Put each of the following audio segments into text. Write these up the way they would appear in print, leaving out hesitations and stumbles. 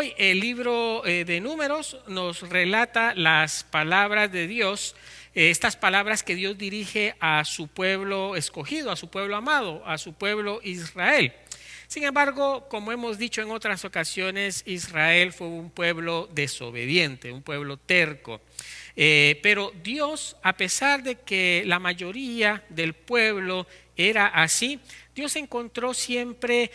hoy el libro de Números nos relata las palabras de Dios, estas palabras que Dios dirige a su pueblo escogido, a su pueblo amado, a su pueblo Israel. Sin embargo, como hemos dicho en otras ocasiones, Israel fue un pueblo desobediente, un pueblo terco. Pero Dios, a pesar de que la mayoría del pueblo era así, Dios encontró siempre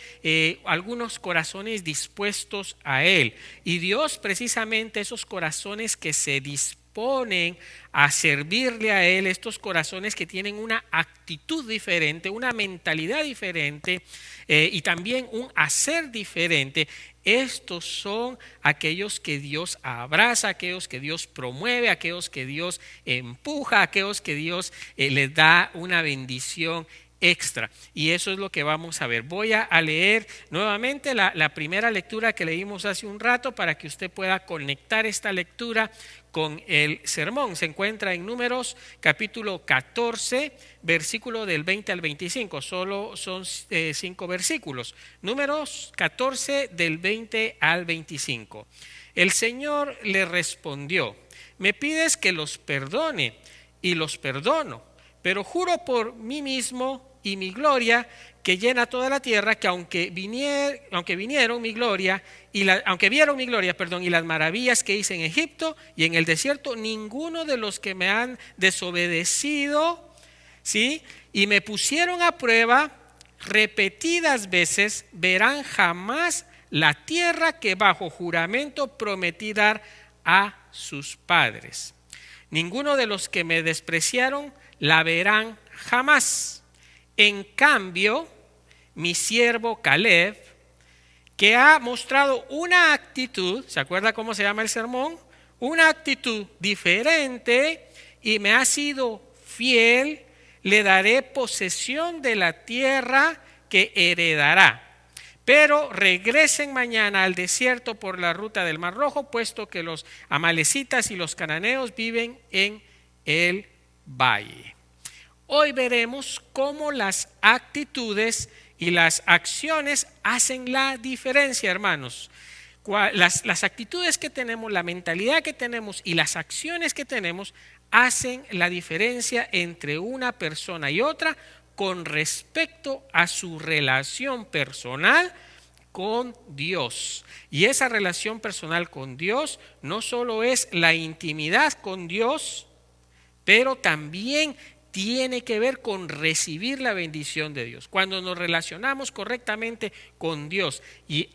algunos corazones dispuestos a Él. Y Dios, precisamente esos corazones que se disponen a servirle a Él, estos corazones que tienen una actitud diferente, una mentalidad diferente y también un hacer diferente, estos son aquellos que Dios abraza, aquellos que Dios promueve, aquellos que Dios empuja, aquellos que Dios les da una bendición extra. Y eso es lo que vamos a ver. Voy a leer nuevamente la primera lectura que leímos hace un rato para que usted pueda conectar esta lectura con el sermón. Se encuentra en Números capítulo 14, versículo del 20 al 25. Solo son 5 versículos. Números 14 del 20 al 25. El Señor le respondió: me pides que los perdone, y los perdono, pero juro por mí mismo y mi gloria que llena toda la tierra, que aunque vieron mi gloria y las maravillas que hice en Egipto y en el desierto, ninguno de los que me han desobedecido, ¿sí?, y me pusieron a prueba repetidas veces, verán jamás la tierra que bajo juramento prometí dar a sus padres. Ninguno de los que me despreciaron la verán jamás. En cambio, mi siervo Caleb, que ha mostrado una actitud, ¿se acuerda cómo se llama el sermón? Una actitud diferente y me ha sido fiel, le daré posesión de la tierra que heredará. Pero regresen mañana al desierto por la ruta del Mar Rojo, puesto que los amalecitas y los cananeos viven en el valle. Hoy veremos cómo las actitudes y las acciones hacen la diferencia, hermanos. Las actitudes que tenemos, la mentalidad que tenemos y las acciones que tenemos hacen la diferencia entre una persona y otra con respecto a su relación personal con Dios. Y esa relación personal con Dios no solo es la intimidad con Dios, pero también tiene que ver con recibir la bendición de Dios. Cuando nos relacionamos correctamente con Dios y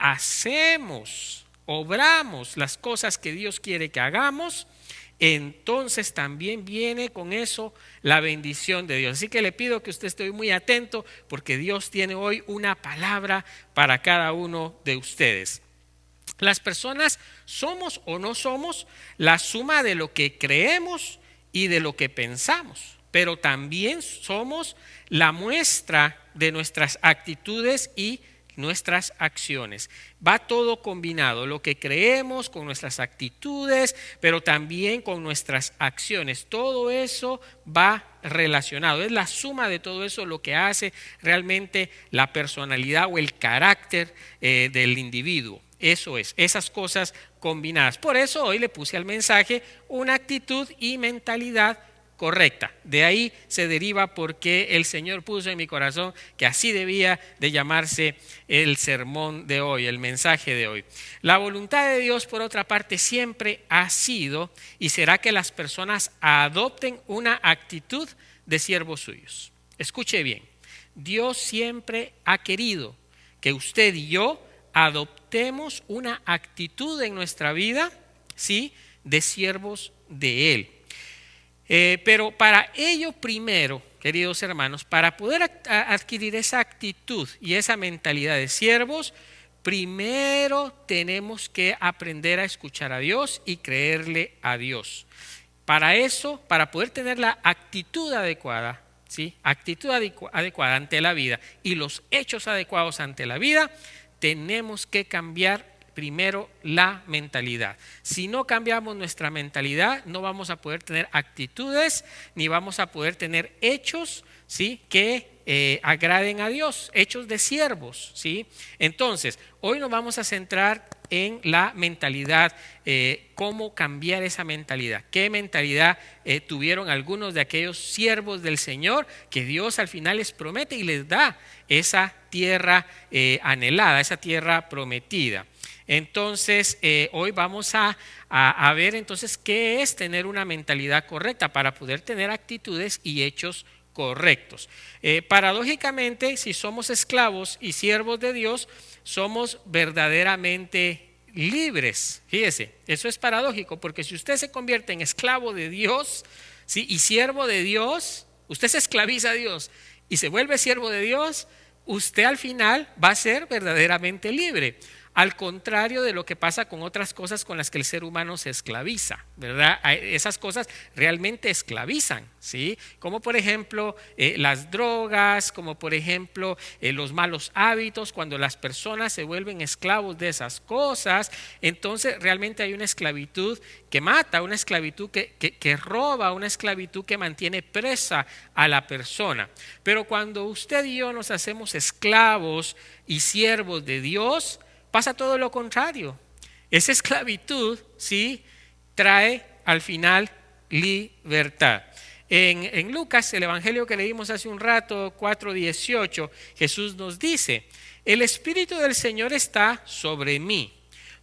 obramos las cosas que Dios quiere que hagamos, entonces también viene con eso la bendición de Dios. Así que le pido que usted esté muy atento, porque Dios tiene hoy una palabra para cada uno de ustedes. Las personas somos o no somos la suma de lo que creemos y de lo que pensamos, pero también somos la muestra de nuestras actitudes y nuestras acciones. Va todo combinado, lo que creemos con nuestras actitudes, pero también con nuestras acciones. Todo eso va relacionado. Es la suma de todo eso lo que hace realmente la personalidad o el carácter del individuo. Eso es, esas cosas combinadas. Por eso hoy le puse al mensaje una actitud y mentalidad correcta. De ahí se deriva porque el Señor puso en mi corazón que así debía de llamarse el sermón de hoy, el mensaje de hoy. La voluntad de Dios, por otra parte, siempre ha sido y será que las personas adopten una actitud de siervos suyos. Escuche bien, Dios siempre ha querido que usted y yo adoptemos una actitud en nuestra vida, ¿sí?, de siervos de Él. Pero para ello primero, queridos hermanos, para poder adquirir esa actitud y esa mentalidad de siervos, primero tenemos que aprender a escuchar a Dios y creerle a Dios. Para eso, para poder tener la actitud adecuada, ¿sí?, actitud adecuada ante la vida y los hechos adecuados ante la vida, tenemos que cambiar primero la mentalidad. Si no cambiamos nuestra mentalidad, no vamos a poder tener actitudes ni vamos a poder tener hechos, ¿sí?, que agraden a Dios, hechos de siervos, ¿sí? Entonces, hoy nos vamos a centrar en la mentalidad, cómo cambiar esa mentalidad. ¿Qué mentalidad tuvieron algunos de aquellos siervos del Señor que Dios al final les promete y les da esa tierra anhelada, esa tierra prometida? Entonces, hoy vamos a ver entonces qué es tener una mentalidad correcta para poder tener actitudes y hechos correctos. Paradójicamente, si somos esclavos y siervos de Dios, somos verdaderamente libres. Fíjese, eso es paradójico, porque si usted se convierte en esclavo de Dios, ¿sí?, y siervo de Dios, usted se esclaviza a Dios y se vuelve siervo de Dios, usted al final va a ser verdaderamente libre. Al contrario de lo que pasa con otras cosas con las que el ser humano se esclaviza, ¿verdad? Esas cosas realmente esclavizan, ¿sí? Como por ejemplo las drogas, como por ejemplo los malos hábitos. Cuando las personas se vuelven esclavos de esas cosas, entonces realmente hay una esclavitud que mata, una esclavitud que roba, una esclavitud que mantiene presa a la persona. Pero cuando usted y yo nos hacemos esclavos y siervos de Dios, pasa todo lo contrario. Esa esclavitud, sí, trae al final libertad. En Lucas, el evangelio que leímos hace un rato, 4:18, Jesús nos dice: el Espíritu del Señor está sobre mí,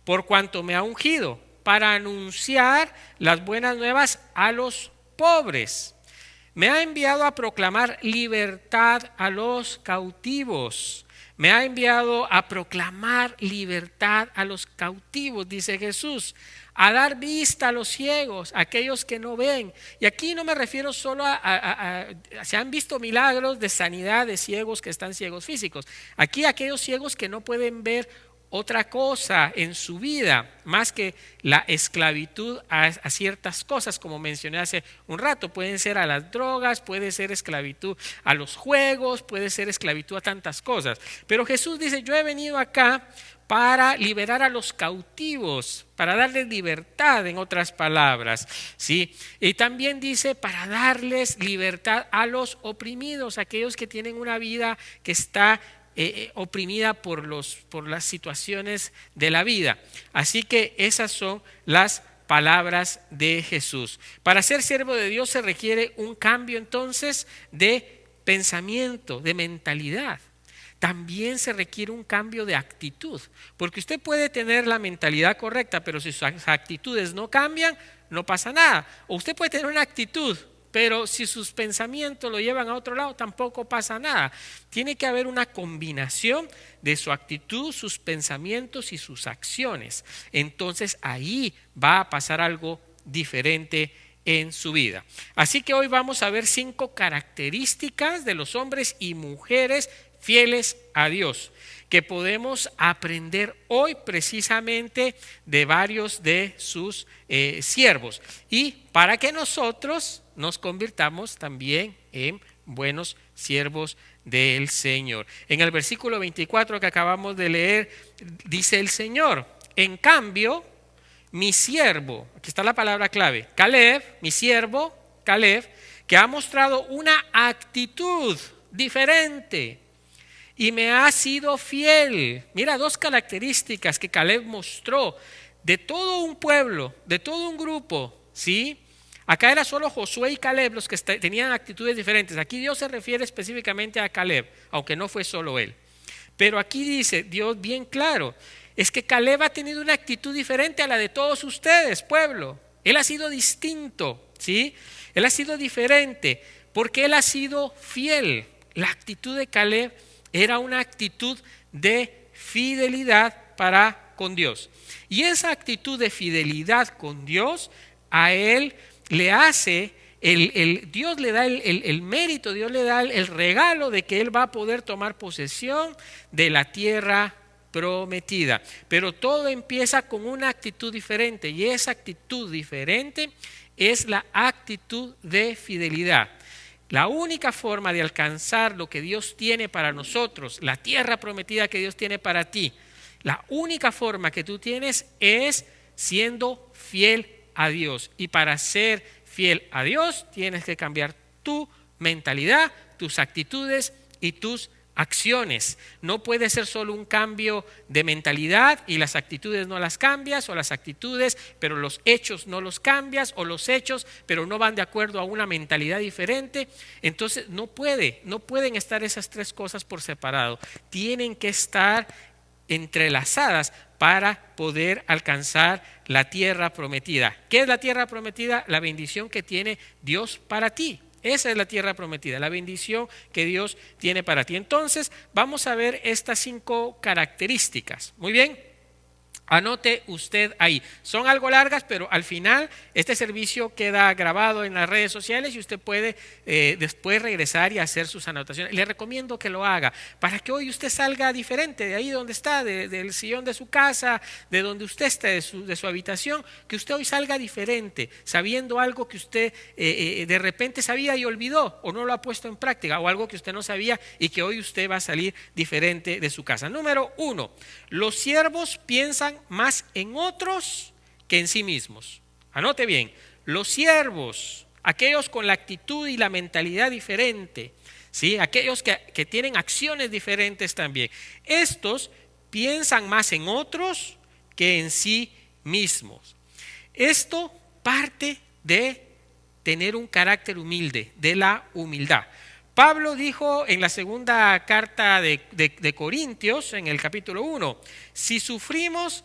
por cuanto me ha ungido para anunciar las buenas nuevas a los pobres. Me ha enviado a proclamar libertad a los cautivos. Me ha enviado a proclamar libertad a los cautivos, dice Jesús, a dar vista a los ciegos, a aquellos que no ven. Y aquí no me refiero solo se han visto milagros de sanidad de ciegos que están ciegos físicos. Aquí aquellos ciegos que no pueden ver otra cosa en su vida más que la esclavitud a ciertas cosas, como mencioné hace un rato. Pueden ser a las drogas, puede ser esclavitud a los juegos, puede ser esclavitud a tantas cosas. Pero Jesús dice: yo he venido acá para liberar a los cautivos, para darles libertad, en otras palabras, ¿sí? Y también dice para darles libertad a los oprimidos, aquellos que tienen una vida que está oprimida por las situaciones de la vida. Así que esas son las palabras de Jesús. Para ser siervo de Dios se requiere un cambio entonces de pensamiento, de mentalidad. También se requiere un cambio de actitud, porque usted puede tener la mentalidad correcta, pero si sus actitudes no cambian, no pasa nada. O usted puede tener una actitud, pero si sus pensamientos lo llevan a otro lado, tampoco pasa nada. Tiene que haber una combinación de su actitud, sus pensamientos y sus acciones. Entonces ahí va a pasar algo diferente en su vida. Así que hoy vamos a ver 5 características de los hombres y mujeres fieles a Dios, que podemos aprender hoy precisamente de varios de sus siervos, y para que nosotros nos convirtamos también en buenos siervos del Señor. En el versículo 24 que acabamos de leer, dice el Señor: en cambio, mi siervo, aquí está la palabra clave, Caleb, mi siervo Caleb, que ha mostrado una actitud diferente y me ha sido fiel. Mira, 2 características que Caleb mostró de todo un pueblo, de todo un grupo, ¿sí? Acá era solo Josué y Caleb los que tenían actitudes diferentes. Aquí Dios se refiere específicamente a Caleb, aunque no fue solo él. Pero aquí dice Dios bien claro, es que Caleb ha tenido una actitud diferente a la de todos ustedes, pueblo. Él ha sido distinto, ¿sí? Él ha sido diferente porque él ha sido fiel. La actitud de Caleb era una actitud de fidelidad para con Dios. Y esa actitud de fidelidad con Dios a él le hace, Dios le da el mérito, Dios le da el regalo de que él va a poder tomar posesión de la tierra prometida. Pero todo empieza con una actitud diferente, y esa actitud diferente es la actitud de fidelidad. La única forma de alcanzar lo que Dios tiene para nosotros, la tierra prometida que Dios tiene para ti, la única forma que tú tienes es siendo fiel a Dios. Y para ser fiel a Dios tienes que cambiar tu mentalidad, tus actitudes y tus acciones. No puede ser solo un cambio de mentalidad y las actitudes no las cambias, o las actitudes pero los hechos no los cambias, o los hechos pero no van de acuerdo a una mentalidad diferente. Entonces no pueden estar esas tres cosas por separado. Tienen que estar entrelazadas para poder alcanzar la tierra prometida. ¿Qué es la tierra prometida? La bendición que tiene Dios para ti. Esa es la tierra prometida, la bendición que Dios tiene para ti. Entonces, vamos a ver estas 5 características. Muy bien. Anote usted ahí. Son algo largas, pero al final este servicio queda grabado en las redes sociales y usted puede después regresar y hacer sus anotaciones. Le recomiendo que lo haga para que hoy usted salga diferente de ahí donde está, del sillón de su casa, de donde usted esté, de su habitación, que usted hoy salga diferente, sabiendo algo que usted de repente sabía y olvidó o no lo ha puesto en práctica, o algo que usted no sabía y que hoy usted va a salir diferente de su casa. Número 1, los siervos piensan más en otros que en sí mismos. Anote bien, los siervos, aquellos con la actitud y la mentalidad diferente, ¿sí? Aquellos que tienen acciones diferentes también, estos piensan más en otros que en sí mismos. Esto parte de tener un carácter humilde, de la humildad. Pablo dijo en la segunda carta de Corintios, en el capítulo 1, si sufrimos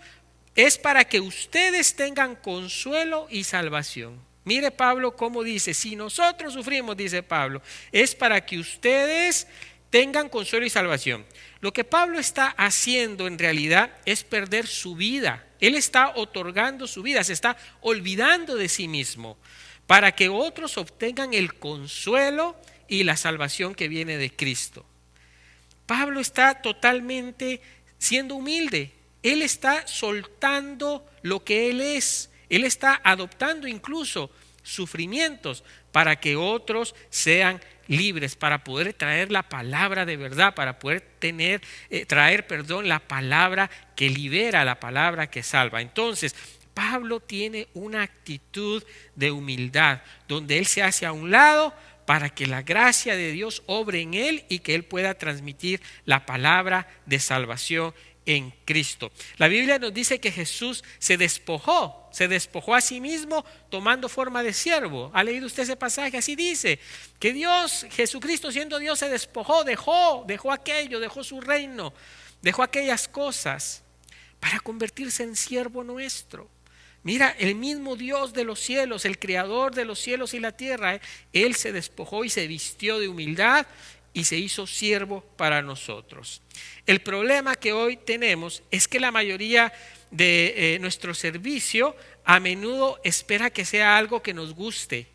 es para que ustedes tengan consuelo y salvación. Mire Pablo cómo dice, si nosotros sufrimos, dice Pablo, es para que ustedes tengan consuelo y salvación. Lo que Pablo está haciendo en realidad es perder su vida. Él está otorgando su vida, se está olvidando de sí mismo para que otros obtengan el consuelo y la salvación que viene de Cristo. Pablo está totalmente siendo humilde. Él está soltando lo que él es. Él está adoptando incluso sufrimientos para que otros sean libres, para poder traer la palabra de verdad, para poder traer la palabra que libera, la palabra que salva. Entonces, Pablo tiene una actitud de humildad, donde él se hace a un lado para que la gracia de Dios obre en él y que él pueda transmitir la palabra de salvación en Cristo. La Biblia nos dice que Jesús se despojó a sí mismo tomando forma de siervo. ¿Ha leído usted ese pasaje? Así dice, que Dios, Jesucristo siendo Dios, se despojó, dejó aquello, dejó su reino, dejó aquellas cosas para convertirse en siervo nuestro. Mira, el mismo Dios de los cielos, el creador de los cielos y la tierra, Él se despojó y se vistió de humildad y se hizo siervo para nosotros. El problema que hoy tenemos es que la mayoría de nuestro servicio a menudo espera que sea algo que nos guste,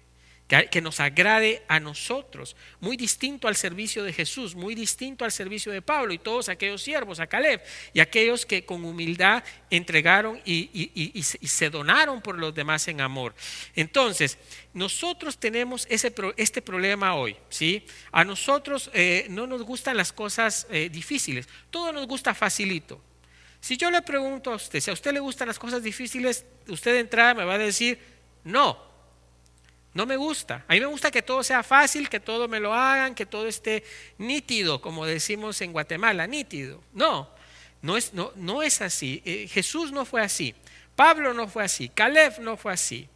que nos agrade a nosotros, muy distinto al servicio de Jesús, muy distinto al servicio de Pablo y todos aquellos siervos, a Caleb y aquellos que con humildad entregaron y se donaron por los demás en amor. Entonces, nosotros tenemos este problema hoy, ¿sí? A nosotros no nos gustan las cosas difíciles, todo nos gusta facilito. Si yo le pregunto a usted, si a usted le gustan las cosas difíciles, usted de entrada me va a decir, no me gusta. A mí me gusta que todo sea fácil, que todo me lo hagan, que todo esté nítido, como decimos en Guatemala, nítido. No es así. Jesús no fue así. Pablo no fue así. Caleb no fue así.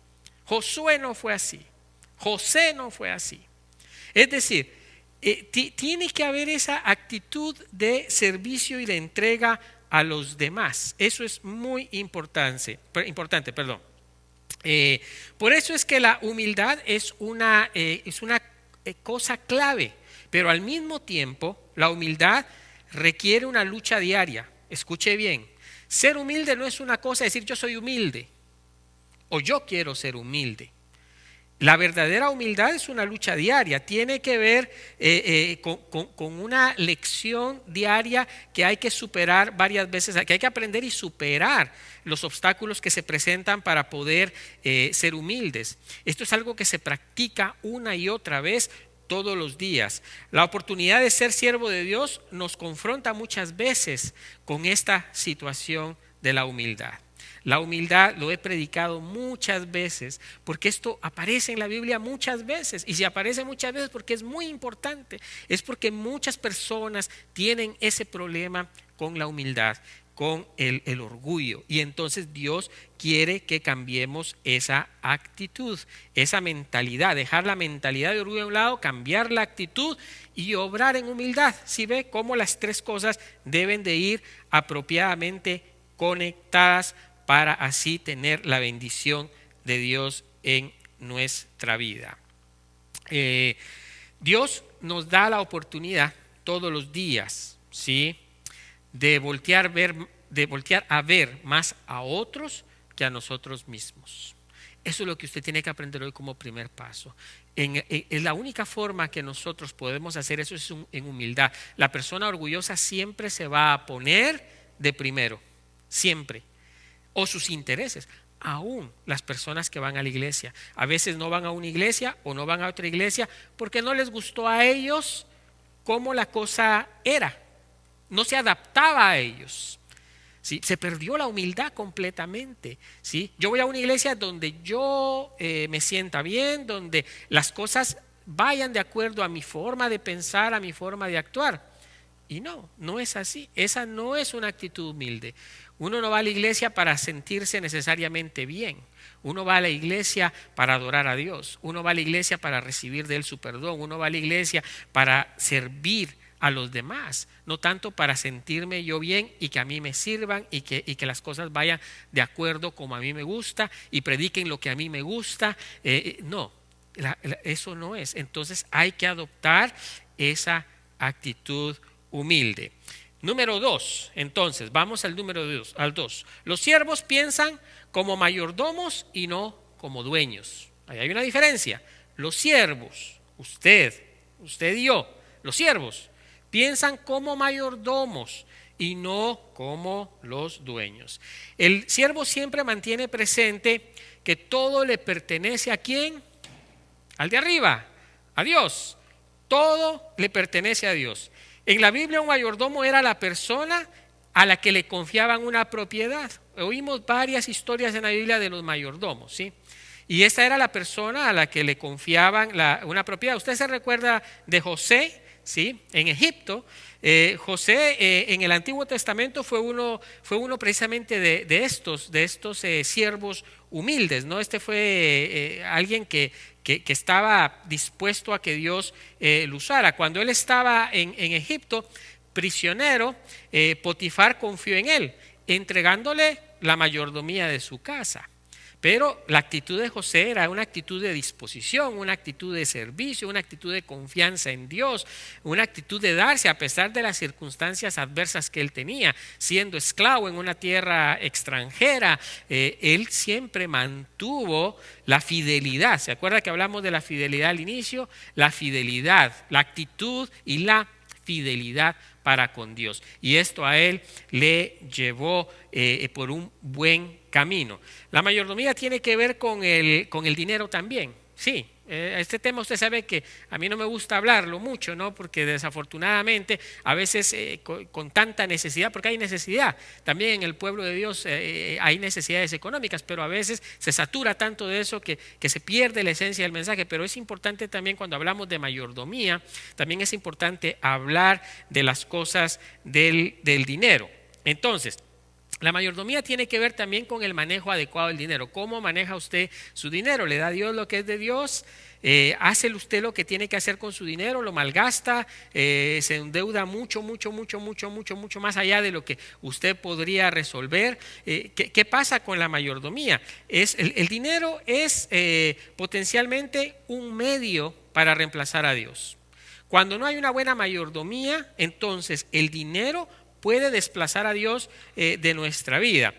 Josué no fue así. José no fue así. Es decir, tiene que haber esa actitud de servicio y de entrega a los demás. Eso es muy importante. Por eso es que la humildad es una cosa clave, pero al mismo tiempo la humildad requiere una lucha diaria. Escuche bien, ser humilde no es una cosa decir yo soy humilde o yo quiero ser humilde. La verdadera humildad es una lucha diaria, tiene que ver con una lección diaria que hay que superar varias veces, que hay que aprender y superar los obstáculos que se presentan para poder ser humildes. Esto es algo que se practica una y otra vez todos los días. La oportunidad de ser siervo de Dios nos confronta muchas veces con esta situación de la humildad. La humildad lo he predicado muchas veces porque esto aparece en la Biblia muchas veces, y si aparece muchas veces porque es muy importante, es porque muchas personas tienen ese problema con la humildad, con el orgullo, y entonces Dios quiere que cambiemos esa actitud, esa mentalidad, dejar la mentalidad de orgullo a un lado, cambiar la actitud y obrar en humildad. Si ve cómo las tres cosas deben de ir apropiadamente conectadas para así tener la bendición de Dios en nuestra vida. Dios nos da la oportunidad todos los días, ¿sí?, de voltear a ver más a otros que a nosotros mismos. Eso es lo que usted tiene que aprender hoy como primer paso. Es la única forma que nosotros podemos hacer eso, es en humildad. La persona orgullosa siempre se va a poner de primero, siempre, o sus intereses. Aún las personas que van a la iglesia, a veces no van a una iglesia o no van a otra iglesia porque no les gustó a ellos cómo la cosa era, no se adaptaba a ellos. ¿Sí? Se perdió la humildad completamente. ¿Sí? Yo voy a una iglesia donde yo me sienta bien, donde las cosas vayan de acuerdo a mi forma de pensar, a mi forma de actuar. Y no es así. Esa no es una actitud humilde. Uno no va a la iglesia para sentirse necesariamente bien. Uno va a la iglesia para adorar a Dios. Uno va a la iglesia para recibir de Él su perdón. Uno va a la iglesia para servir a los demás, no tanto para sentirme yo bien y que a mí me sirvan y que las cosas vayan de acuerdo como a mí me gusta y prediquen lo que a mí me gusta. Eso no es. Entonces hay que adoptar esa actitud humilde. Número 2, entonces, vamos al número 2. Los siervos piensan como mayordomos y no como dueños. Ahí hay una diferencia. Los siervos, usted y yo, los siervos, piensan como mayordomos y no como los dueños. El siervo siempre mantiene presente que todo le pertenece ¿a quién? Al de arriba, a Dios. Todo le pertenece a Dios. En la Biblia un mayordomo era la persona a la que le confiaban una propiedad. Oímos varias historias en la Biblia de los mayordomos, ¿sí? Y esta era la persona a la que le confiaban una propiedad. ¿Usted se recuerda de José? ¿Sí? En Egipto, José en el Antiguo Testamento fue uno precisamente de estos siervos humildes, ¿no? Este fue alguien que estaba dispuesto a que Dios lo usara. Cuando él estaba en Egipto, prisionero, Potifar confió en él, entregándole la mayordomía de su casa. Pero la actitud de José era una actitud de disposición, una actitud de servicio, una actitud de confianza en Dios, una actitud de darse a pesar de las circunstancias adversas que él tenía. Siendo esclavo en una tierra extranjera, él siempre mantuvo la fidelidad. ¿Se acuerda que hablamos de la fidelidad al inicio? La fidelidad, la actitud y la fidelidad para con Dios. Y esto a él le llevó por un buen camino. La mayordomía tiene que ver con el dinero también. Sí, este tema usted sabe que a mí no me gusta hablarlo mucho, ¿no? Porque desafortunadamente a veces con tanta necesidad, porque hay necesidad, también en el pueblo de Dios hay necesidades económicas, pero a veces se satura tanto de eso que se pierde la esencia del mensaje. Pero es importante también, cuando hablamos de mayordomía, también es importante hablar de las cosas del dinero. Entonces, la mayordomía tiene que ver también con el manejo adecuado del dinero. ¿Cómo maneja usted su dinero? ¿Le da a Dios lo que es de Dios? ¿Hace usted lo que tiene que hacer con su dinero? ¿Lo malgasta? ¿Se endeuda mucho más allá de lo que usted podría resolver? ¿Qué pasa con la mayordomía? El dinero es potencialmente un medio para reemplazar a Dios. Cuando no hay una buena mayordomía, entonces el dinero puede desplazar a Dios de nuestra vida.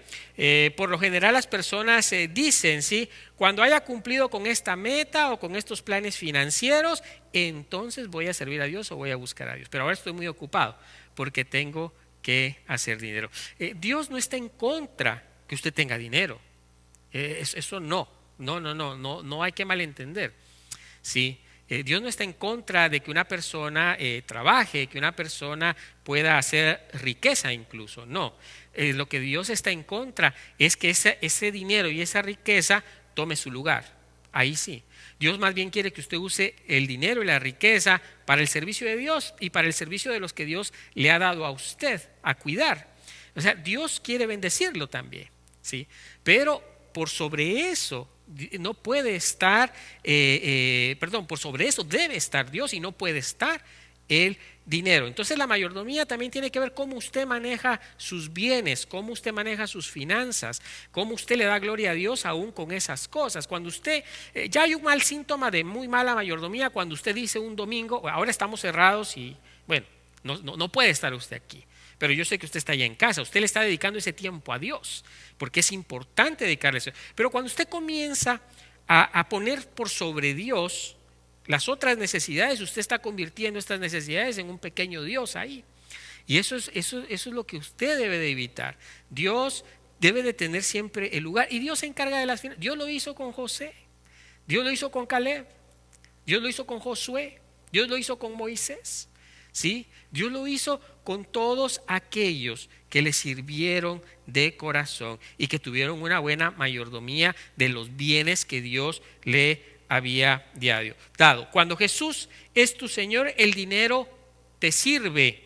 Por lo general las personas dicen, ¿sí?, cuando haya cumplido con esta meta o con estos planes financieros, entonces voy a servir a Dios o voy a buscar a Dios. Pero ahora estoy muy ocupado porque tengo que hacer dinero. Dios no está en contra que usted tenga dinero. Eso no hay que malentender, ¿sí? Dios no está en contra de que una persona trabaje, que una persona pueda hacer riqueza incluso. No, lo que Dios está en contra es que ese dinero y esa riqueza tome su lugar. Ahí sí. Dios más bien quiere que usted use el dinero y la riqueza para el servicio de Dios y para el servicio de los que Dios le ha dado a usted a cuidar. O sea, Dios quiere bendecirlo también, ¿sí? Pero por sobre eso no puede estar, por sobre eso debe estar Dios y no puede estar el dinero. Entonces la mayordomía también tiene que ver cómo usted maneja sus bienes, cómo usted maneja sus finanzas, cómo usted le da gloria a Dios aún con esas cosas. Cuando usted, ya hay un mal síntoma de muy mala mayordomía cuando usted dice un domingo, ahora estamos cerrados y bueno, no puede estar usted aquí. Pero yo sé que usted está allá en casa, usted le está dedicando ese tiempo a Dios, porque es importante dedicarle eso. Pero cuando usted comienza a poner por sobre Dios las otras necesidades, usted está convirtiendo estas necesidades en un pequeño Dios ahí. Y eso es lo que usted debe de evitar. Dios debe de tener siempre el lugar. Y Dios se encarga de las finanzas. Dios lo hizo con José, Dios lo hizo con Caleb, Dios lo hizo con Josué, Dios lo hizo con Moisés. ¿Sí? Dios lo hizo con todos aquellos que le sirvieron de corazón y que tuvieron una buena mayordomía de los bienes que Dios le había dado. Cuando Jesús es tu Señor, el dinero te sirve,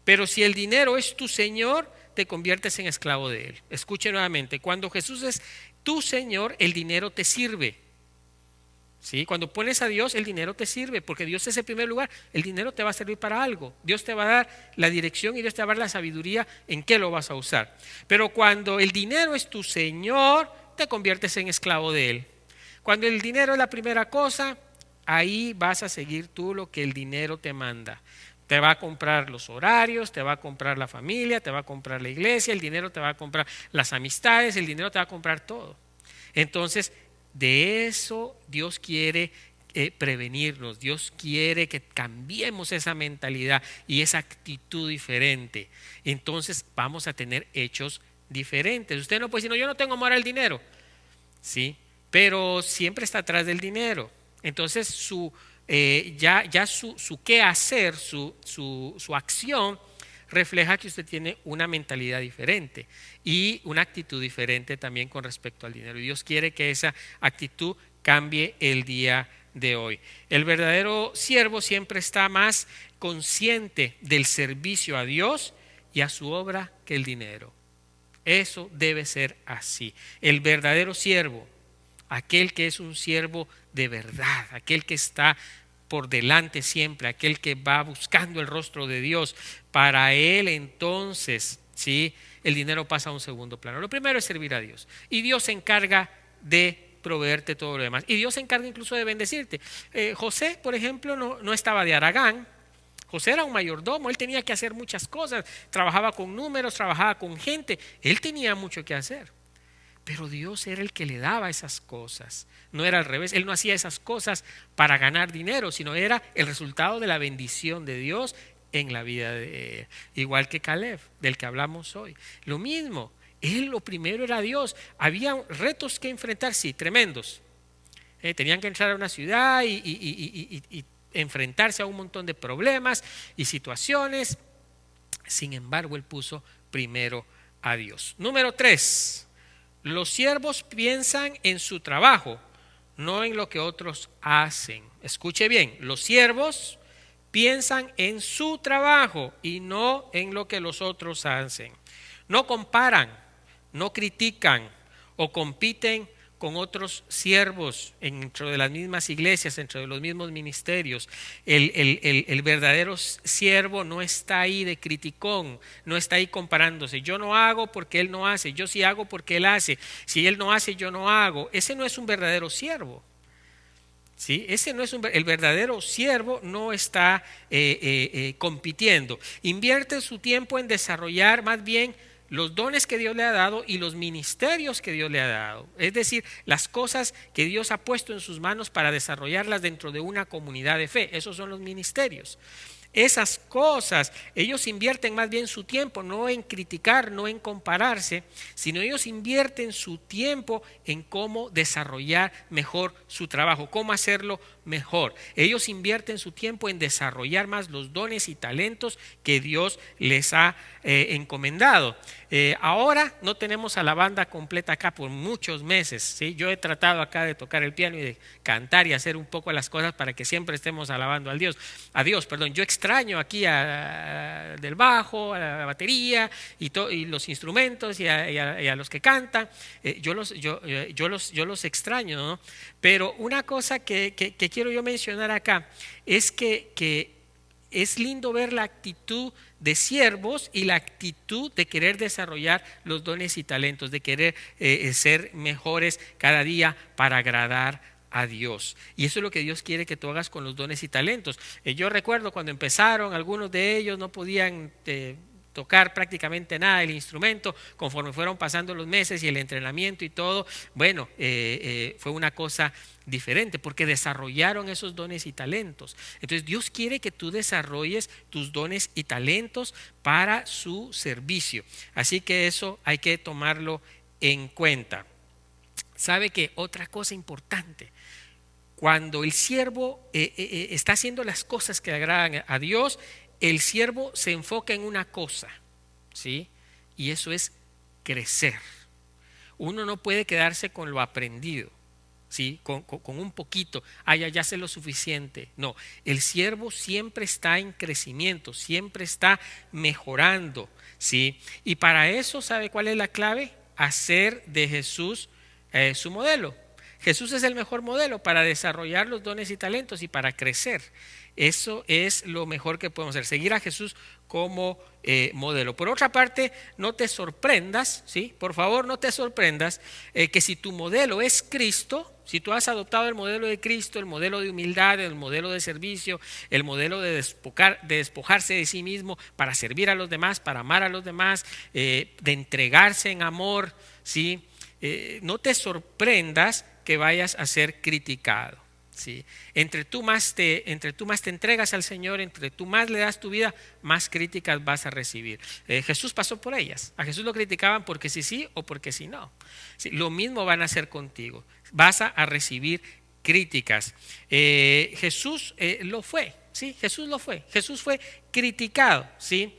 pero si el dinero es tu Señor, te conviertes en esclavo de él. Escuche nuevamente, cuando Jesús es tu Señor, el dinero te sirve. ¿Sí? Cuando pones a Dios, el dinero te sirve, porque Dios es el primer lugar. El dinero te va a servir para algo. Dios te va a dar la dirección y Dios te va a dar la sabiduría en qué lo vas a usar. Pero cuando el dinero es tu Señor, te conviertes en esclavo de él. Cuando el dinero es la primera cosa, ahí vas a seguir tú lo que el dinero te manda. Te va a comprar los horarios, te va a comprar la familia, te va a comprar la iglesia, el dinero te va a comprar las amistades, el dinero te va a comprar todo. Entonces, de eso Dios quiere prevenirnos. Dios quiere que cambiemos esa mentalidad y esa actitud diferente. Entonces vamos a tener hechos diferentes. Usted no puede decir, no, yo no tengo amor al dinero, ¿sí? Pero siempre está atrás del dinero. Entonces su qué hacer, su acción refleja que usted tiene una mentalidad diferente y una actitud diferente también con respecto al dinero. Y Dios quiere que esa actitud cambie el día de hoy. El verdadero siervo siempre está más consciente del servicio a Dios y a su obra que el dinero. Eso debe ser así. El verdadero siervo, aquel que es un siervo de verdad, aquel que está por delante siempre, aquel que va buscando el rostro de Dios, para él entonces, ¿sí?, el dinero pasa a un segundo plano. Lo primero es servir a Dios y Dios se encarga de proveerte todo lo demás y Dios se encarga incluso de bendecirte. José, por ejemplo, no estaba de haragán. José era un mayordomo, él tenía que hacer muchas cosas, trabajaba con números, trabajaba con gente, él tenía mucho que hacer. Pero Dios era el que le daba esas cosas, no era al revés. Él no hacía esas cosas para ganar dinero, sino era el resultado de la bendición de Dios en la vida de él. Igual que Caleb, del que hablamos hoy. Lo mismo, él lo primero era Dios. Había retos que enfrentar, sí, tremendos. Tenían que entrar a una ciudad y enfrentarse a un montón de problemas y situaciones. Sin embargo, él puso primero a Dios. Número 3. Los siervos piensan en su trabajo, no en lo que otros hacen. Escuche bien, los siervos piensan en su trabajo y no en lo que los otros hacen. No comparan, no critican o compiten con otros siervos dentro de las mismas iglesias, dentro de los mismos ministerios. El verdadero siervo no está ahí de criticón, no está ahí comparándose. Yo no hago porque él no hace, yo sí hago porque él hace. Si él no hace, yo no hago. Ese no es un verdadero siervo. ¿Sí? Ese no es el verdadero siervo no está compitiendo. Invierte su tiempo en desarrollar más bien los dones que Dios le ha dado y los ministerios que Dios le ha dado. Es decir, las cosas que Dios ha puesto en sus manos para desarrollarlas dentro de una comunidad de fe. Esos son los ministerios. esas cosas. Ellos invierten más bien su tiempo, no en criticar, no en compararse, sino ellos invierten su tiempo en cómo desarrollar mejor su trabajo, cómo hacerlo mejor. Ellos invierten su tiempo en desarrollar más los dones y talentos que Dios les ha encomendado. Ahora no tenemos a la banda completa acá por muchos meses, ¿sí? Yo he tratado acá de tocar el piano y de cantar y hacer un poco las cosas para que siempre estemos alabando a Dios, perdón. Yo extraño aquí del bajo, a la batería y los instrumentos y a los que cantan. Yo los extraño, ¿no? Pero una cosa que quiero yo mencionar acá es que es lindo ver la actitud de siervos y la actitud de querer desarrollar los dones y talentos, de querer ser mejores cada día para agradar a Dios. Y eso es lo que Dios quiere que tú hagas con los dones y talentos. Yo recuerdo cuando empezaron, algunos de ellos no podían tocar prácticamente nada del instrumento. Conforme fueron pasando los meses y el entrenamiento y todo, bueno, fue una cosa diferente porque desarrollaron esos dones y talentos. Entonces Dios quiere que tú desarrolles tus dones y talentos para su servicio. Así que eso hay que tomarlo en cuenta. ¿Sabe qué? Otra cosa importante. Cuando el siervo está haciendo las cosas que agradan a Dios, el siervo se enfoca en una cosa, ¿sí? Y eso es crecer. Uno no puede quedarse con lo aprendido, ¿sí? Con un poquito, ya sé lo suficiente. No, el siervo siempre está en crecimiento, siempre está mejorando, ¿sí? Y para eso, ¿sabe cuál es la clave? Hacer de Jesús su modelo. Jesús es el mejor modelo para desarrollar los dones y talentos y para crecer. Eso es lo mejor que podemos hacer, seguir a Jesús como modelo. Por otra parte, no te sorprendas, ¿sí? Por favor, no te sorprendas que si tu modelo es Cristo, si tú has adoptado el modelo de Cristo, el modelo de humildad, el modelo de servicio, el modelo de despojarse de sí mismo para servir a los demás, para amar a los demás, de entregarse en amor, ¿sí? No te sorprendas que vayas a ser criticado. Sí. Entre tú más te entregas al Señor, entre tú más le das tu vida, más críticas vas a recibir. Jesús pasó por ellas. A Jesús lo criticaban porque sí o porque sí no. Sí, lo mismo van a hacer contigo. Vas a recibir críticas. Jesús lo fue. Sí, Jesús lo fue. Jesús fue criticado, ¿sí?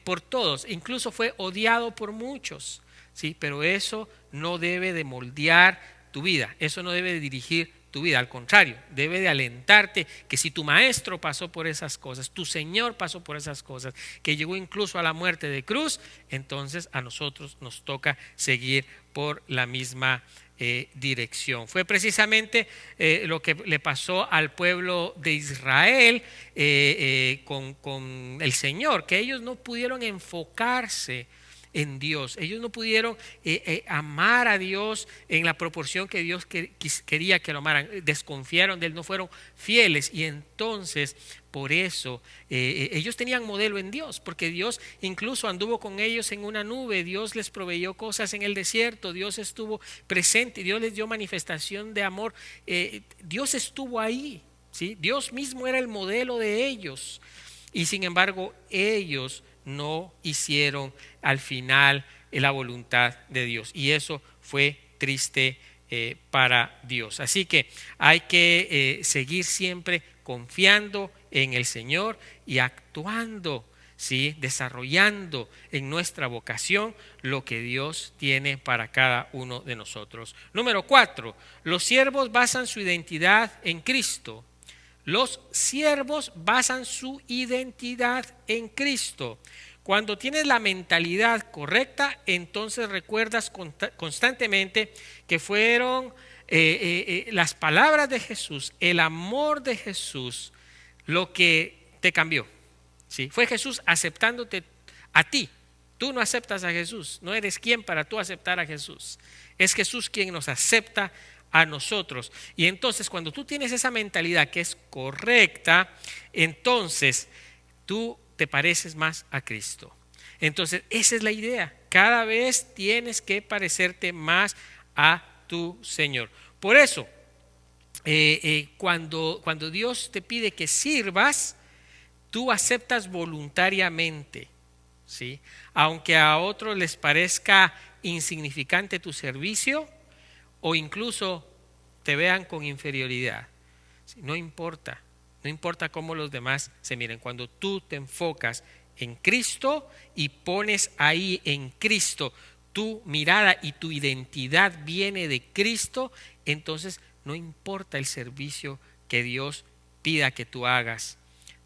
Por todos. Incluso fue odiado por muchos. Sí, pero eso no debe de moldear tu vida. Eso no debe de dirigir tu vida, al contrario, debe de alentarte que si tu maestro pasó por esas cosas, tu Señor pasó por esas cosas, que llegó incluso a la muerte de cruz, entonces a nosotros nos toca seguir por la misma dirección. Fue precisamente lo que le pasó al pueblo de Israel con el Señor, que ellos no pudieron enfocarse en Dios. Ellos no pudieron amar a Dios en la proporción que Dios quería que lo amaran. Desconfiaron de Él, no fueron fieles y entonces por eso ellos tenían modelo en Dios, porque Dios incluso anduvo con ellos en una nube, Dios les proveyó cosas en el desierto, Dios estuvo presente, Dios les dio manifestación de amor, Dios estuvo ahí, ¿sí? Dios mismo era el modelo de ellos y sin embargo ellos no hicieron al final la voluntad de Dios y eso fue triste para Dios. Así que hay que seguir siempre confiando en el Señor y actuando, ¿sí? Desarrollando en nuestra vocación lo que Dios tiene para cada uno de nosotros. Número 4, los siervos basan su identidad en Cristo. Los siervos basan su identidad en Cristo. Cuando tienes la mentalidad correcta, entonces recuerdas constantemente que fueron las palabras de Jesús, el amor de Jesús, lo que te cambió. ¿Sí? Fue Jesús aceptándote a ti. Tú no aceptas a Jesús, no eres quien para tú aceptar a Jesús. Es Jesús quien nos acepta a nosotros. Y entonces cuando tú tienes esa mentalidad que es correcta, entonces tú te pareces más a Cristo. Entonces esa es la idea. Cada vez tienes que parecerte más a tu Señor. Por eso, cuando Dios te pide que sirvas, tú aceptas voluntariamente, ¿sí? Aunque a otros les parezca insignificante tu servicio o incluso te vean con inferioridad. ¿Sí? No importa, no importa cómo los demás se miren. Cuando tú te enfocas en Cristo y pones ahí en Cristo tu mirada y tu identidad viene de Cristo, entonces no importa el servicio que Dios pida que tú hagas,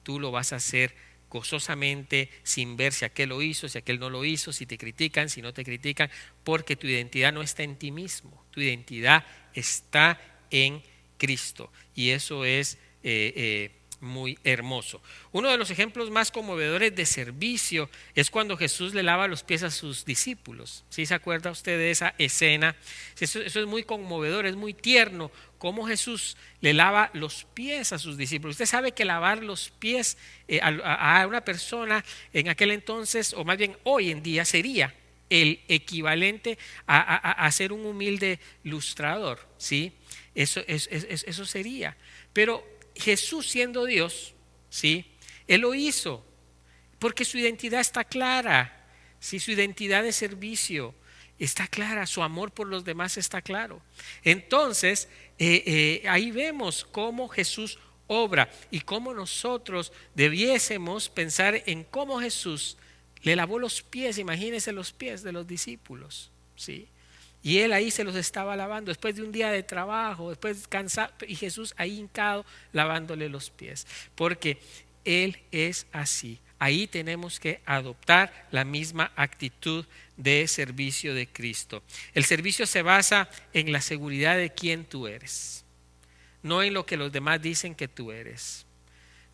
tú lo vas a hacer gozosamente, sin ver si aquel lo hizo, si aquel no lo hizo, si te critican, si no te critican, porque tu identidad no está en ti mismo, tu identidad está en Cristo, y eso es muy hermoso. Uno de los ejemplos más conmovedores de servicio es cuando Jesús le lava los pies a sus discípulos. ¿Sí se acuerda usted de esa escena? Eso es muy conmovedor, es muy tierno cómo Jesús le lava los pies a sus discípulos. Usted sabe que lavar los pies a una persona en aquel entonces, o más bien hoy en día, sería el equivalente a ser un humilde lustrador, ¿sí? Eso sería. Pero Jesús, siendo Dios, ¿sí? Él lo hizo porque su identidad está clara, ¿sí? Su identidad de servicio está clara, su amor por los demás está claro. Entonces, ahí vemos cómo Jesús obra y cómo nosotros debiésemos pensar en cómo Jesús le lavó los pies, imagínense los pies de los discípulos, ¿sí? Y él ahí se los estaba lavando después de un día de trabajo, después cansado, y Jesús ahí hincado lavándole los pies, porque él es así. Ahí tenemos que adoptar la misma actitud de servicio de Cristo. El servicio se basa en la seguridad de quién tú eres, no en lo que los demás dicen que tú eres,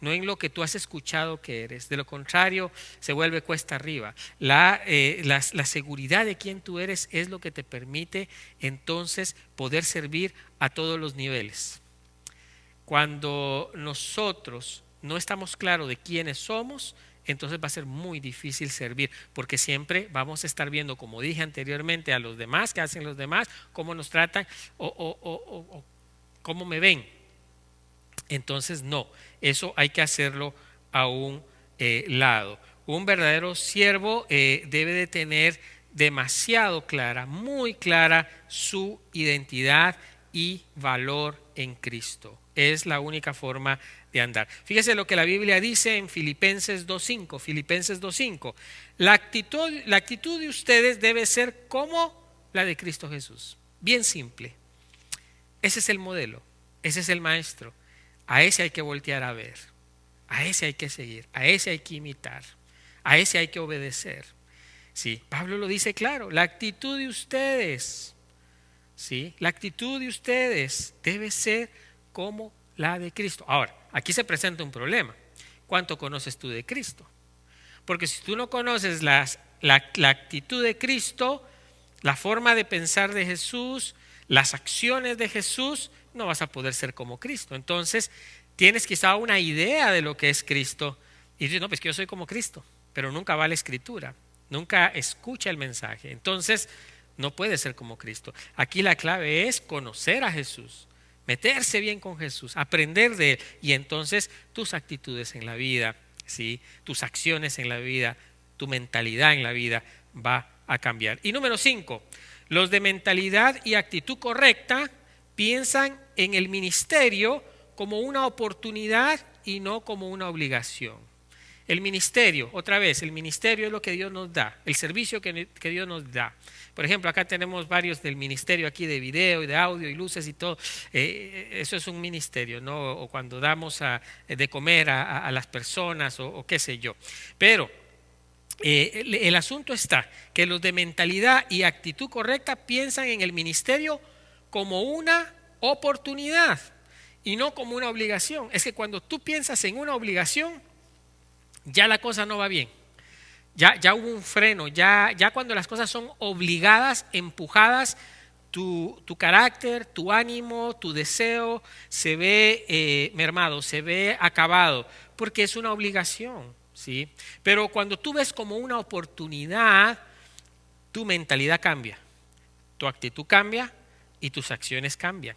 no en lo que tú has escuchado que eres. De lo contrario, se vuelve cuesta arriba. La seguridad de quién tú eres es lo que te permite entonces poder servir a todos los niveles. Cuando nosotros no estamos claros de quiénes somos, entonces va a ser muy difícil servir, porque siempre vamos a estar viendo, como dije anteriormente, a los demás, qué hacen los demás, cómo nos tratan o cómo me ven. Entonces no, eso hay que hacerlo a un lado. Un verdadero siervo debe de tener demasiado clara, muy clara su identidad y valor en Cristo. Es la única forma de andar. Fíjese lo que la Biblia dice en Filipenses 2.5. Filipenses 2.5. La actitud de ustedes debe ser como la de Cristo Jesús. Bien simple. Ese es el modelo, ese es el maestro. A ese hay que voltear a ver, a ese hay que seguir, a ese hay que imitar, a ese hay que obedecer. Sí, Pablo lo dice claro, la actitud de ustedes, ¿sí? La actitud de ustedes debe ser como la de Cristo. Ahora, aquí se presenta un problema. ¿Cuánto conoces tú de Cristo? Porque si tú no conoces la actitud de Cristo, la forma de pensar de Jesús, las acciones de Jesús, no vas a poder ser como Cristo. Entonces, tienes quizá una idea de lo que es Cristo y dices, no, pues que yo soy como Cristo, pero nunca va a la Escritura, nunca escucha el mensaje. Entonces, no puede ser como Cristo. Aquí la clave es conocer a Jesús, meterse bien con Jesús, aprender de él, y entonces tus actitudes en la vida, ¿sí? Tus acciones en la vida, tu mentalidad en la vida va a cambiar. Y número 5, los de mentalidad y actitud correcta piensan en el ministerio como una oportunidad y no como una obligación. El ministerio, otra vez, el ministerio es lo que Dios nos da, el servicio que Dios nos da. Por ejemplo, acá tenemos varios del ministerio aquí de video y de audio y luces y todo. Eso es un ministerio, ¿no? O cuando damos de comer a las personas o qué sé yo. Pero el asunto está que los de mentalidad y actitud correcta piensan en el ministerio como una oportunidad y no como una obligación. Es que cuando tú piensas en una obligación, ya la cosa no va bien. Ya hubo un freno, ya cuando las cosas son obligadas, empujadas, tu carácter, tu ánimo, tu deseo se ve mermado, se ve acabado, porque es una obligación, ¿sí? Pero cuando tú ves como una oportunidad, tu mentalidad cambia, tu actitud cambia y tus acciones cambian.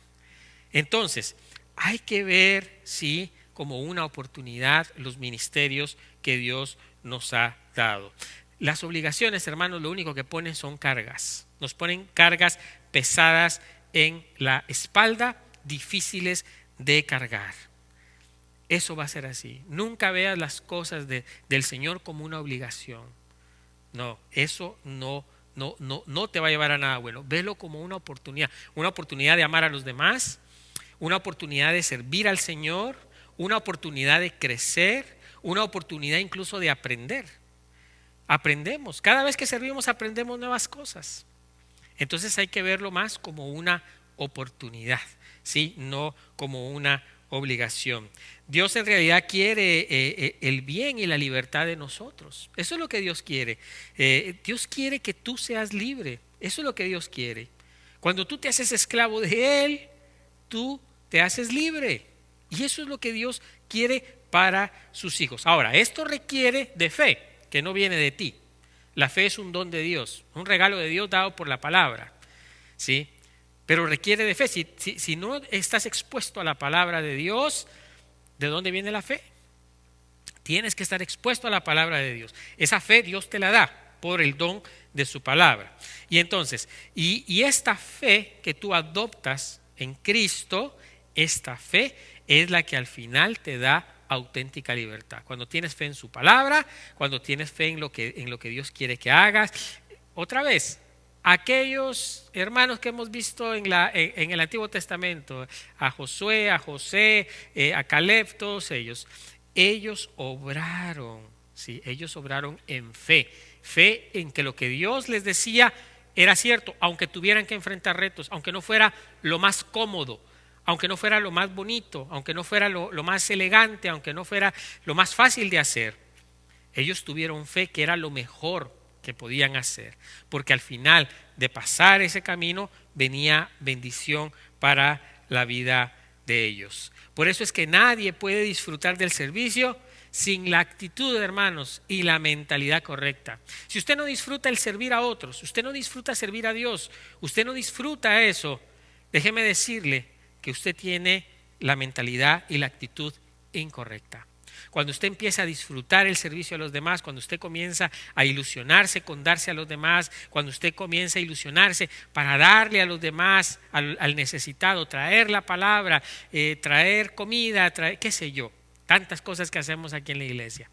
Entonces, hay que ver, ¿sí?, como una oportunidad los ministerios que Dios nos ha dado. Las obligaciones, hermanos, lo único que ponen son cargas. Nos ponen cargas pesadas en la espalda, difíciles de cargar. Eso va a ser así. Nunca veas las cosas del Señor como una obligación. No, eso no te va a llevar a nada bueno. Velo como una oportunidad de amar a los demás, una oportunidad de servir al Señor, una oportunidad de crecer, una oportunidad incluso de aprender. Aprendemos, cada vez que servimos aprendemos nuevas cosas. Entonces hay que verlo más como una oportunidad, ¿sí? No como una obligación. Dios en realidad quiere el bien y la libertad de nosotros. Eso es lo que Dios quiere. Dios quiere que tú seas libre. Eso es lo que Dios quiere. Cuando tú te haces esclavo de Él, tú te haces libre. Y eso es lo que Dios quiere para sus hijos. Ahora, esto requiere de fe, que no viene de ti. La fe es un don de Dios, un regalo de Dios dado por la palabra, ¿sí? Pero requiere de fe. Si no estás expuesto a la palabra de Dios, ¿de dónde viene la fe? Tienes que estar expuesto a la palabra de Dios. Esa fe Dios te la da por el don de su palabra. Y entonces, y esta fe que tú adoptas en Cristo, esta fe es la que al final te da auténtica libertad. Cuando tienes fe en su palabra, cuando tienes fe en lo que Dios quiere que hagas. Otra vez, aquellos hermanos que hemos visto en el Antiguo Testamento, a Josué, a José, a Caleb, todos ellos obraron, ¿sí? Ellos obraron en fe en que lo que Dios les decía era cierto, aunque tuvieran que enfrentar retos, aunque no fuera lo más cómodo, aunque no fuera lo más bonito, aunque no fuera lo más elegante, aunque no fuera lo más fácil de hacer. Ellos tuvieron fe que era lo mejor que podían hacer, porque al final de pasar ese camino venía bendición para la vida de ellos. Por eso es que nadie puede disfrutar del servicio sin la actitud, hermanos, y la mentalidad correcta. Si usted no disfruta el servir a otros, usted no disfruta servir a Dios, usted no disfruta eso, déjeme decirle que usted tiene la mentalidad y la actitud incorrecta. Cuando usted empieza a disfrutar el servicio a los demás, cuando usted comienza a ilusionarse con darse a los demás, cuando usted comienza a ilusionarse para darle a los demás, al necesitado, traer la palabra, traer comida, traer qué sé yo, tantas cosas que hacemos aquí en la iglesia.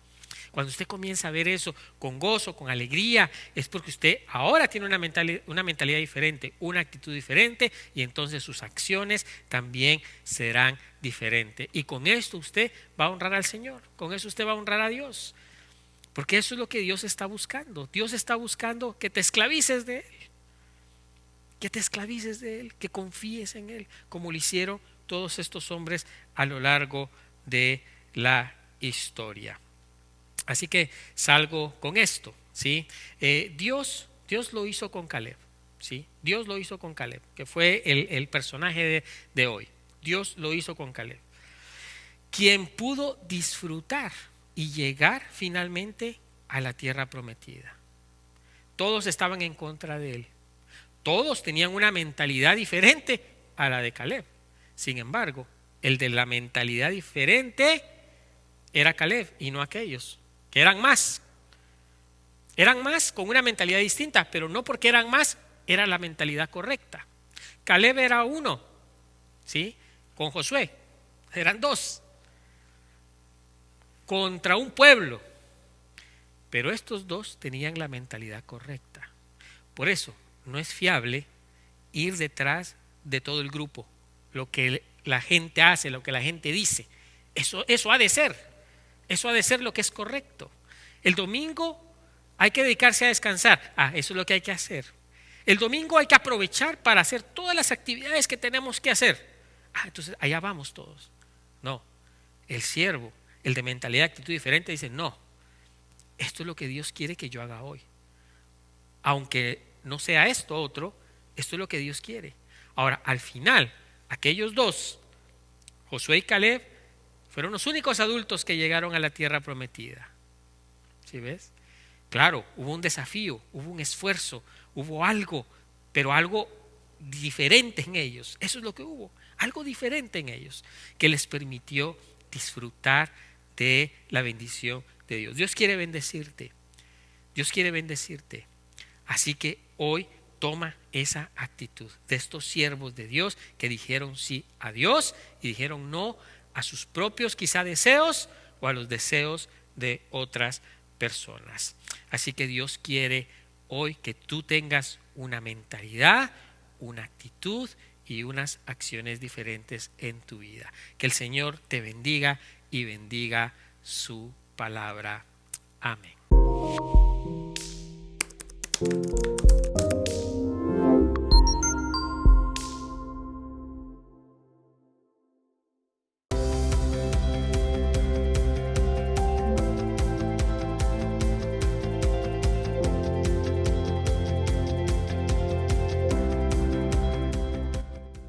Cuando usted comienza a ver eso con gozo, con alegría, es porque usted ahora tiene una mentalidad diferente, una actitud diferente, y entonces sus acciones también serán diferentes. Y con esto usted va a honrar al Señor, con eso usted va a honrar a Dios. Porque eso es lo que Dios está buscando. Dios está buscando que te esclavices de Él. Que te esclavices de Él, que confíes en Él, como lo hicieron todos estos hombres a lo largo de la historia. Así que salgo con esto, ¿sí? Dios lo hizo con Caleb, ¿sí? Dios lo hizo con Caleb, que fue el personaje de hoy. Dios lo hizo con Caleb, quien pudo disfrutar y llegar finalmente a la tierra prometida. Todos estaban en contra de él. Todos tenían una mentalidad diferente a la de Caleb. Sin embargo, el de la mentalidad diferente era Caleb y no aquellos, que eran más con una mentalidad distinta, pero no porque eran más, era la mentalidad correcta. Caleb era uno, ¿sí? Con Josué, eran dos, contra un pueblo, pero estos dos tenían la mentalidad correcta. Por eso no es fiable ir detrás de todo el grupo, lo que la gente hace, lo que la gente dice. Eso ha de ser lo que es correcto. El domingo hay que dedicarse a descansar. Eso es lo que hay que hacer. El domingo hay que aprovechar para hacer todas las actividades que tenemos que hacer. Entonces allá vamos todos. No, el siervo, el de mentalidad, actitud diferente, dice no, esto es lo que Dios quiere que yo haga hoy. Aunque no sea esto otro, esto es lo que Dios quiere. Ahora, al final, aquellos dos, Josué y Caleb, fueron los únicos adultos que llegaron a la tierra prometida. ¿Sí ves? Claro, hubo un desafío, hubo un esfuerzo, hubo algo, pero algo diferente en ellos. Eso es lo que hubo, algo diferente en ellos, que les permitió disfrutar de la bendición de Dios. Dios quiere bendecirte. Dios quiere bendecirte. Así que hoy toma esa actitud de estos siervos de Dios que dijeron sí a Dios y dijeron no a sus propios quizá deseos o a los deseos de otras personas. Así que Dios quiere hoy que tú tengas una mentalidad, una actitud y unas acciones diferentes en tu vida. Que el Señor te bendiga y bendiga su palabra. Amén.